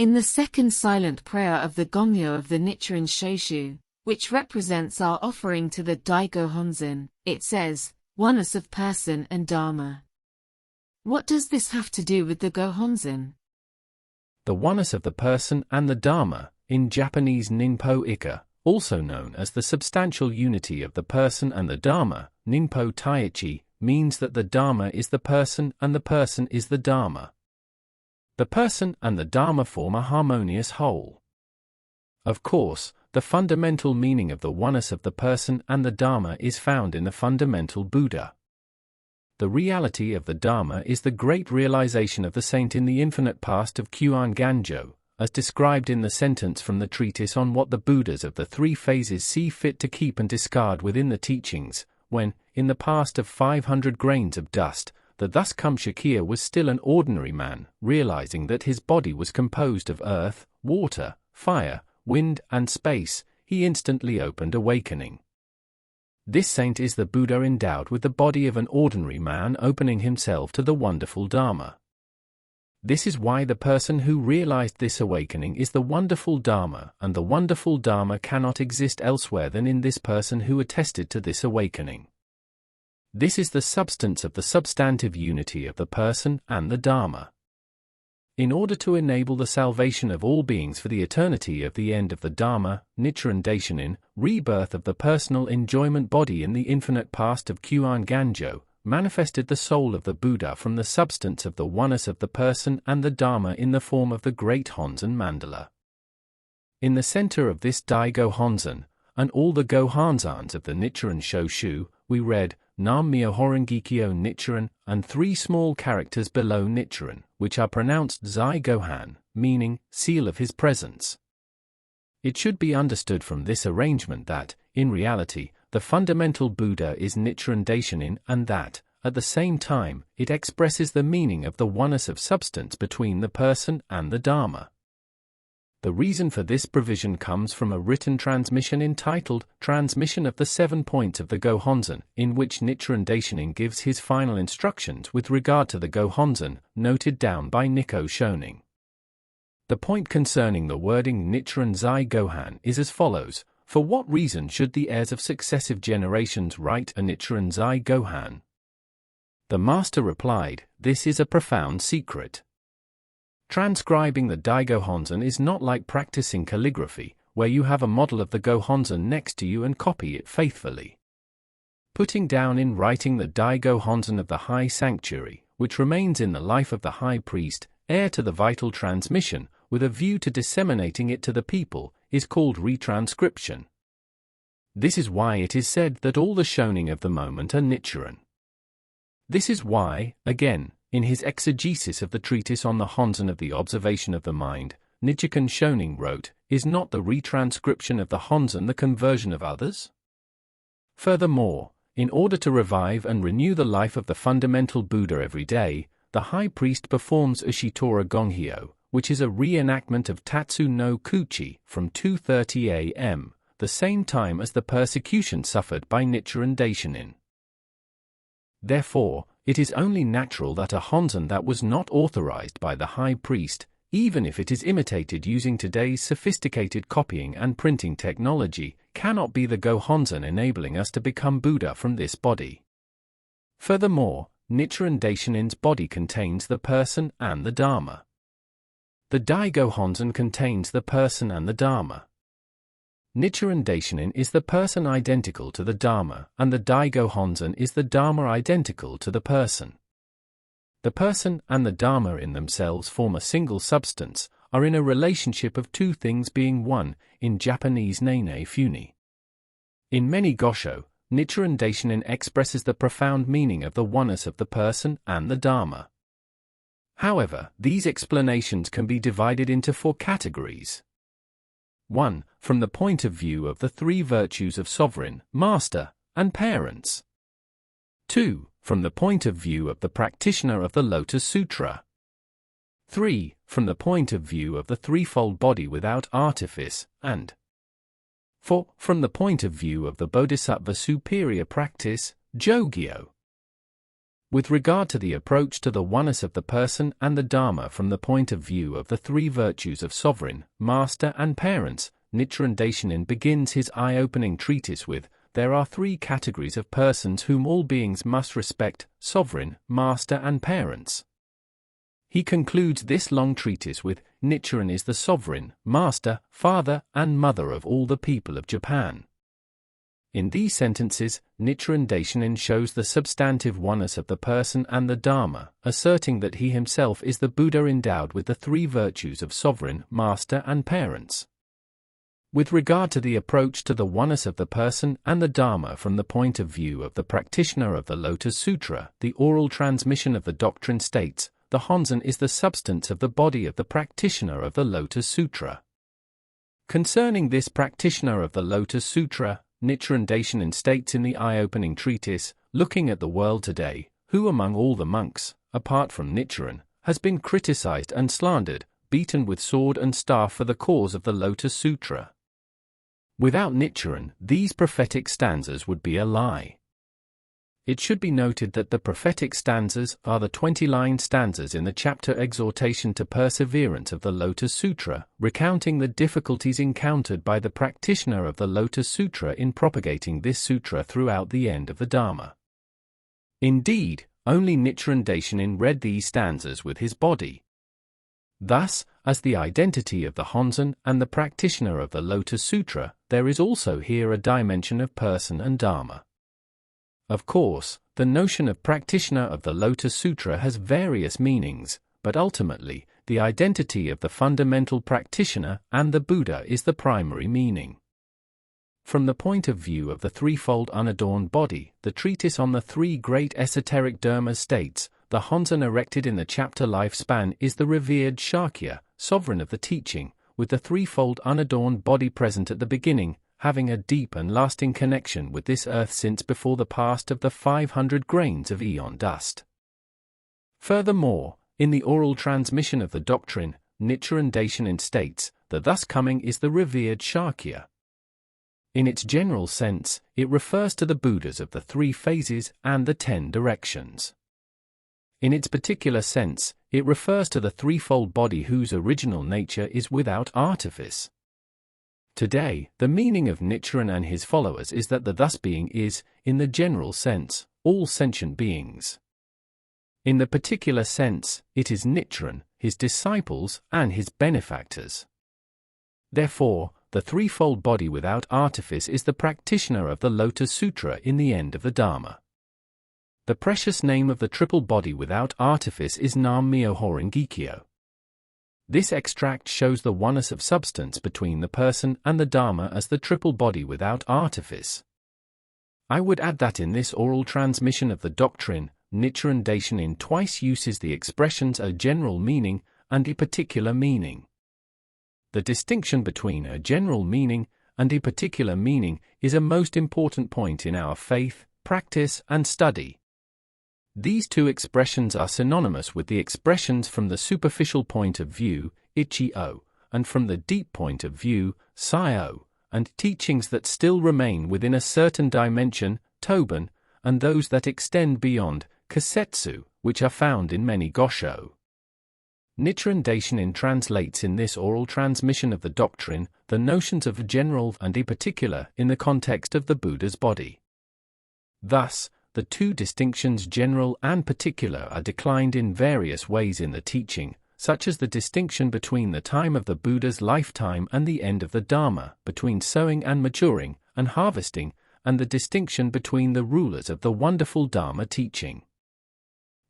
In the second silent prayer of the Gongyo of the Nichiren Shoshu, which represents our offering to the Dai Gohonzon, it says, oneness of person and Dharma. What does this have to do with the Gohonzon? The oneness of the person and the Dharma, in Japanese Ninpo Ika, also known as the substantial unity of the person and the Dharma, Ninpo Taichi, means that the Dharma is the person and the person is the Dharma. The person and the Dharma form a harmonious whole. Of course, the fundamental meaning of the oneness of the person and the Dharma is found in the fundamental Buddha. The reality of the Dharma is the great realization of the saint in the infinite past of Gohonzon, as described in the sentence from the treatise on what the Buddhas of the three phases see fit to keep and discard within the teachings, when, in the past of 500 grains of dust, the thus come Shakya was still an ordinary man, realizing that his body was composed of earth, water, fire, wind and space, he instantly opened awakening. This saint is the Buddha endowed with the body of an ordinary man opening himself to the wonderful Dharma. This is why the person who realized this awakening is the wonderful Dharma, and the wonderful Dharma cannot exist elsewhere than in this person who attested to this awakening. This is the substance of the substantive unity of the person and the Dharma. In order to enable the salvation of all beings for the eternity of the end of the Dharma, Nichiren Daishōnin, rebirth of the personal enjoyment body in the infinite past of Gohonzon, manifested the soul of the Buddha from the substance of the oneness of the person and the Dharma in the form of the great Honzon mandala. In the center of this Dai Gohonzon, and all the Gohonzons of the Nichiren Shoshu, we read, Nam Myōhōrengekyō Nichiren, and three small characters below Nichiren, which are pronounced Zai Gohan, meaning, seal of his presence. It should be understood from this arrangement that, in reality, the fundamental Buddha is Nichiren Daishōnin and that, at the same time, it expresses the meaning of the oneness of substance between the person and the Dharma. The reason for this provision comes from a written transmission entitled Transmission of the 7 Points of the Gohonzon, in which Nichiren Daishōnin gives his final instructions with regard to the Gohonzon, noted down by Nico Shonin. The point concerning the wording Nichiren Zai Gohan is as follows: for what reason should the heirs of successive generations write a Nichiren Zai Gohan? The master replied, this is a profound secret. Transcribing the Dai Gohonzon is not like practicing calligraphy, where you have a model of the Gohonzon next to you and copy it faithfully. Putting down in writing the Dai Gohonzon of the high sanctuary, which remains in the life of the high priest, heir to the vital transmission, with a view to disseminating it to the people, is called retranscription. This is why it is said that all the shonin of the moment are Nichiren. This is why, again, in his exegesis of the treatise on the Honzon of the observation of the mind, Nichiren Shonin wrote, is not the retranscription of the Honzon the conversion of others? Furthermore, in order to revive and renew the life of the fundamental Buddha every day, the high priest performs Ushitora Gonghyo, which is a reenactment of Tatsu no Kuchi from 2:30 a.m., the same time as the persecution suffered by Nichiren Daishōnin. Therefore, it is only natural that a Honzon that was not authorized by the high priest, even if it is imitated using today's sophisticated copying and printing technology, cannot be the Gohonzon enabling us to become Buddha from this body. Furthermore, Nichiren Daishōnin's body contains the person and the Dharma. The Dai Gohonzon contains the person and the Dharma. Nichiren Daishōnin is the person identical to the Dharma, and the Dai Gohonzon is the Dharma identical to the person. The person and the Dharma in themselves form a single substance, are in a relationship of two things being one, in Japanese nene funi. In many gosho, Nichiren Daishōnin expresses the profound meaning of the oneness of the person and the Dharma. However, these explanations can be divided into 4 categories. 1. From the point of view of the 3 virtues of sovereign, master, and parents. 2. From the point of view of the practitioner of the Lotus Sutra. 3. From the point of view of the threefold body without artifice, and 4. From the point of view of the Bodhisattva superior practice, Jogyo. With regard to the approach to the oneness of the person and the Dharma from the point of view of the three virtues of sovereign, master and parents, Nichiren Daishōnin begins his eye-opening treatise with, "There are three categories of persons whom all beings must respect: sovereign, master and parents." He concludes this long treatise with, "Nichiren is the sovereign, master, father and mother of all the people of Japan." In these sentences, Nichiren Daishōnin shows the substantive oneness of the person and the Dharma, asserting that he himself is the Buddha endowed with the three virtues of sovereign, master and parents. With regard to the approach to the oneness of the person and the Dharma from the point of view of the practitioner of the Lotus Sutra, the oral transmission of the doctrine states, "The Gohonzon is the substance of the body of the practitioner of the Lotus Sutra." Concerning this practitioner of the Lotus Sutra, Nichiren Daishōnin states in the eye-opening treatise, "Looking at the world today, who among all the monks, apart from Nichiren, has been criticized and slandered, beaten with sword and staff for the cause of the Lotus Sutra? Without Nichiren, these prophetic stanzas would be a lie." It should be noted that the prophetic stanzas are the 20-line stanzas in the chapter Exhortation to Perseverance of the Lotus Sutra, recounting the difficulties encountered by the practitioner of the Lotus Sutra in propagating this sutra throughout the end of the Dharma. Indeed, only Nichiren Daishōnin read these stanzas with his body. Thus, as the identity of the Gohonzon and the practitioner of the Lotus Sutra, there is also here a dimension of person and Dharma. Of course, the notion of practitioner of the Lotus Sutra has various meanings, but ultimately, the identity of the fundamental practitioner and the Buddha is the primary meaning. From the point of view of the threefold unadorned body, the treatise on the three great esoteric dharmas states, "The Gohonzon erected in the chapter Lifespan is the revered Shakya, sovereign of the teaching, with the threefold unadorned body present at the beginning, having a deep and lasting connection with this earth since before the past of the 500 grains of aeon dust." Furthermore, in the oral transmission of the doctrine, Nichiren Daishōnin states, "The thus coming is the revered Shakya." In its general sense, it refers to the Buddhas of the three phases and the 10 directions. In its particular sense, it refers to the threefold body whose original nature is without artifice. Today, the meaning of Nichiren and his followers is that the thus being is, in the general sense, all sentient beings. In the particular sense, it is Nichiren, his disciples, and his benefactors. Therefore, the threefold body without artifice is the practitioner of the Lotus Sutra in the end of the Dharma. The precious name of the triple body without artifice is Nam Myōhōrengekyō. This extract shows the oneness of substance between the person and the Dharma as the triple body without artifice. I would add that in this oral transmission of the doctrine, Nichiren Daishōnin twice uses the expressions a general meaning and a particular meaning. The distinction between a general meaning and a particular meaning is a most important point in our faith, practice, and study. These two expressions are synonymous with the expressions from the superficial point of view, Ichi-o, and from the deep point of view, Sai-o, and teachings that still remain within a certain dimension, Toban, and those that extend beyond, Kasetsu, which are found in many Gosho. Nichiren Daishōnin translates in this oral transmission of the doctrine the notions of a general and a particular in the context of the Buddha's body. Thus, the two distinctions general and particular are declined in various ways in the teaching, such as the distinction between the time of the Buddha's lifetime and the end of the Dharma, between sowing and maturing, and harvesting, and the distinction between the rulers of the wonderful Dharma teaching.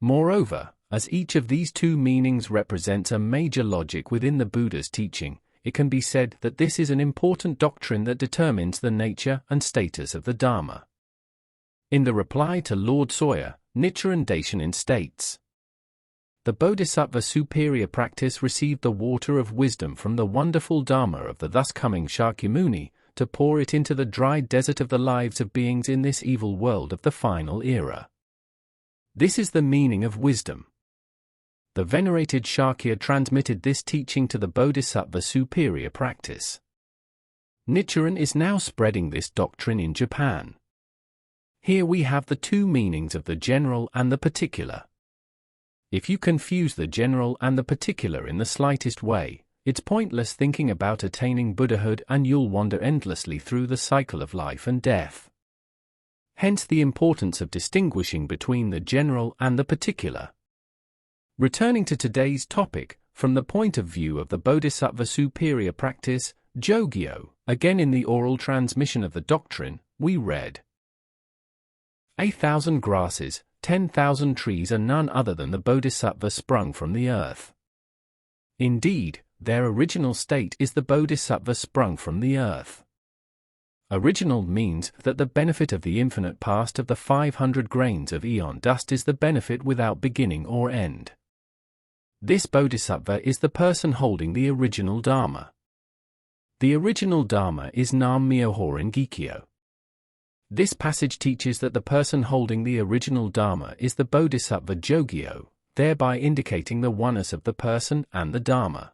Moreover, as each of these two meanings represents a major logic within the Buddha's teaching, it can be said that this is an important doctrine that determines the nature and status of the Dharma. In the reply to Lord Sawyer, Nichiren Daishōnin states, "The Bodhisattva superior practice received the water of wisdom from the wonderful Dharma of the thus coming Shakyamuni to pour it into the dry desert of the lives of beings in this evil world of the final era. This is the meaning of wisdom. The venerated Shakya transmitted this teaching to the Bodhisattva superior practice. Nichiren is now spreading this doctrine in Japan. Here we have the two meanings of the general and the particular. If you confuse the general and the particular in the slightest way, it's pointless thinking about attaining Buddhahood and you'll wander endlessly through the cycle of life and death. Hence the importance of distinguishing between the general and the particular. Returning to today's topic, from the point of view of the Bodhisattva superior practice, Jogyo, again in the oral transmission of the doctrine, we read, 1,000 grasses, 10,000 trees are none other than the Bodhisattva sprung from the earth. Indeed, their original state is the Bodhisattva sprung from the earth. Original means that the benefit of the infinite past of the 500 grains of eon dust is the benefit without beginning or end. This Bodhisattva is the person holding the original Dharma. The original Dharma is Nam Myōhōrengekyō. This passage teaches that the person holding the original Dharma is the Bodhisattva Jogyo, thereby indicating the oneness of the person and the Dharma.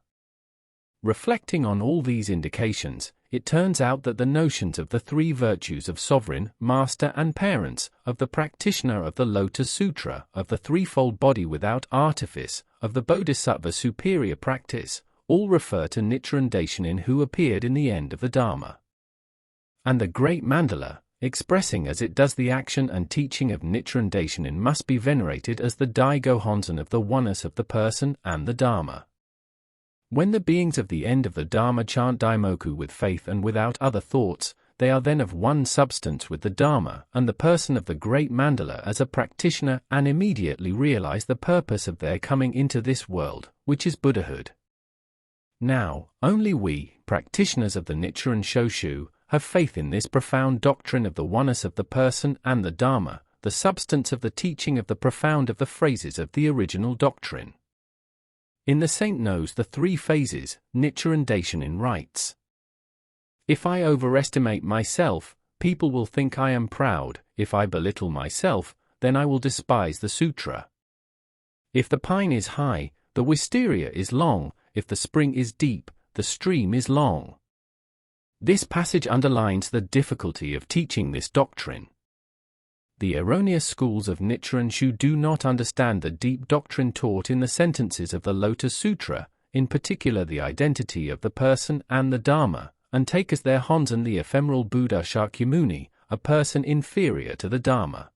Reflecting on all these indications, it turns out that the notions of the three virtues of sovereign, master and parents, of the practitioner of the Lotus Sutra, of the threefold body without artifice, of the Bodhisattva superior practice, all refer to Nichiren Daishōnin who appeared in the end of the Dharma. And the great mandala, expressing as it does the action and teaching of Nichiren Daishōnin, must be venerated as the Gohonzon of the oneness of the person and the Dharma. When the beings of the end of the Dharma chant Daimoku with faith and without other thoughts, they are then of one substance with the Dharma and the person of the great mandala as a practitioner and immediately realize the purpose of their coming into this world, which is Buddhahood. Now, only we, practitioners of the Nichiren Shoshu, have faith in this profound doctrine of the oneness of the person and the Dharma, the substance of the teaching of the profound of the phrases of the original doctrine. In the Saint Knows the Three Phases, Nichiren Daishōnin writes, if I overestimate myself, people will think I am proud. If I belittle myself, then I will despise the sutra. If the pine is high, the wisteria is long. If the spring is deep, the stream is long. This passage underlines the difficulty of teaching this doctrine. The erroneous schools of Nichiren Shu do not understand the deep doctrine taught in the sentences of the Lotus Sutra, in particular the identity of the person and the Dharma, and take as their Honzon the ephemeral Buddha Shakyamuni, a person inferior to the Dharma.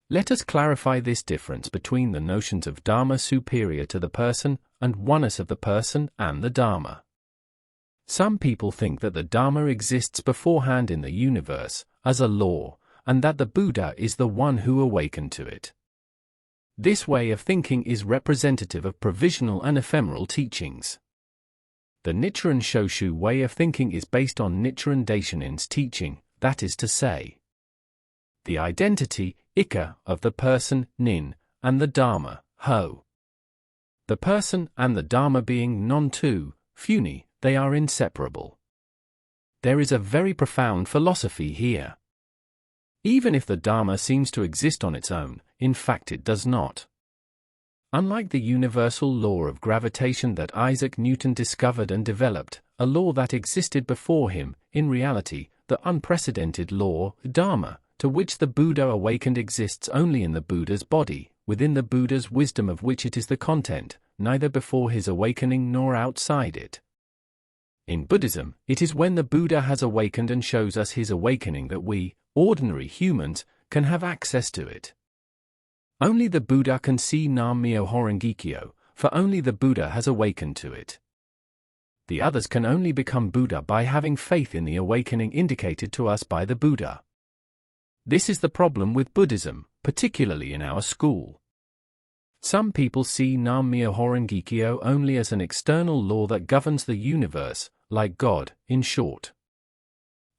Let us clarify this difference between the notions of Dharma superior to the person and oneness of the person and the Dharma. Some people think that the Dharma exists beforehand in the universe, as a law, and that the Buddha is the one who awakened to it. This way of thinking is representative of provisional and ephemeral teachings. The Nichiren Shoshu way of thinking is based on Nichiren Daishōnin's teaching, that is to say, the identity, Ika, of the person, Nin, and the Dharma, Ho. The person and the Dharma being non-two, Funi, they are inseparable. There is a very profound philosophy here. Even if the Dharma seems to exist on its own, in fact it does not. Unlike the universal law of gravitation that Isaac Newton discovered and developed, a law that existed before him, in reality, the unprecedented law, Dharma, to which the Buddha awakened exists only in the Buddha's body, within the Buddha's wisdom of which it is the content, neither before his awakening nor outside it. In Buddhism, it is when the Buddha has awakened and shows us his awakening that we, ordinary humans, can have access to it. Only the Buddha can see Nam Myōhōrengekyō, for only the Buddha has awakened to it. The others can only become Buddha by having faith in the awakening indicated to us by the Buddha. This is the problem with Buddhism, particularly in our school. Some people see Nam Myōhōrengekyō only as an external law that governs the universe, like God, in short.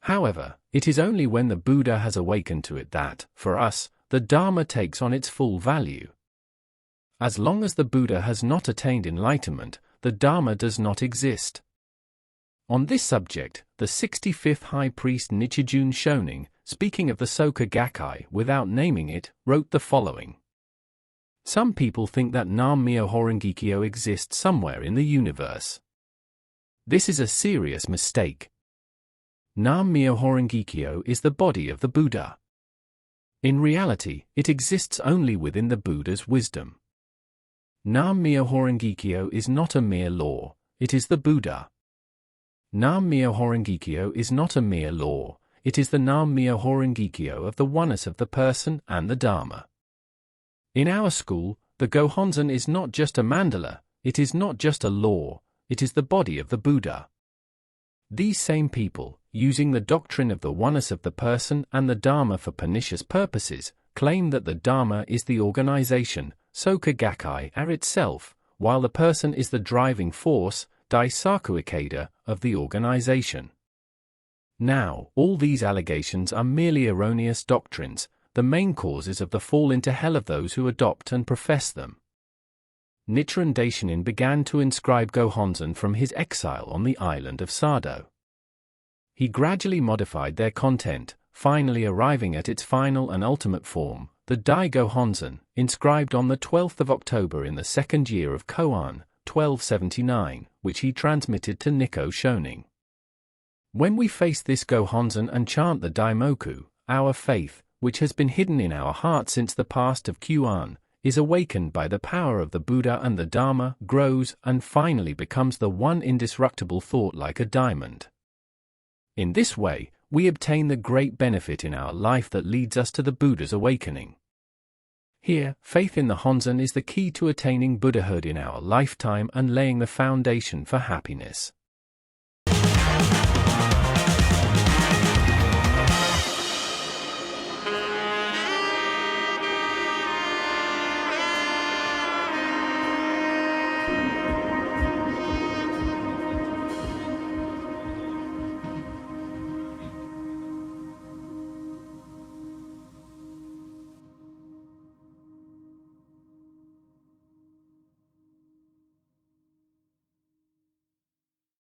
However, it is only when the Buddha has awakened to it that, for us, the Dharma takes on its full value. As long as the Buddha has not attained enlightenment, the Dharma does not exist. On this subject, the 65th High Priest Nichiren Daishōnin, speaking of the Soka Gakkai without naming it, wrote the following. Some people think that Nam Myōhōrengekyō exists somewhere in the universe. This is a serious mistake. Nam Myōhōrengekyō is the body of the Buddha. In reality, it exists only within the Buddha's wisdom. Myōhōrengekyō is not a mere law, it is the Buddha. Myōhōrengekyō is not a mere law, it is the Myōhōrengekyō of the oneness of the person and the Dharma. In our school, the Gohonzon is not just a mandala, it is not just a law, it is the body of the Buddha. These same people, using the doctrine of the oneness of the person and the Dharma for pernicious purposes, claim that the Dharma is the organization, Soka Gakkai, itself, while the person is the driving force, Daisaku Ikeda, of the organization. Now, all these allegations are merely erroneous doctrines, the main causes of the fall into hell of those who adopt and profess them. Nichiren Daishōnin began to inscribe Gohonzon from his exile on the island of Sado. He gradually modified their content, finally arriving at its final and ultimate form, the Dai Gohonzon, inscribed on the 12th of October in the second year of Koan, 1279, which he transmitted to Nichiren Daishōnin. When we face this Gohonzon and chant the Daimoku, our faith, which has been hidden in our heart since the past of Koan, is awakened by the power of the Buddha, and the Dharma grows and finally becomes the one indestructible thought like a diamond. In this way, we obtain the great benefit in our life that leads us to the Buddha's awakening. Here, faith in the Honzon is the key to attaining Buddhahood in our lifetime and laying the foundation for happiness.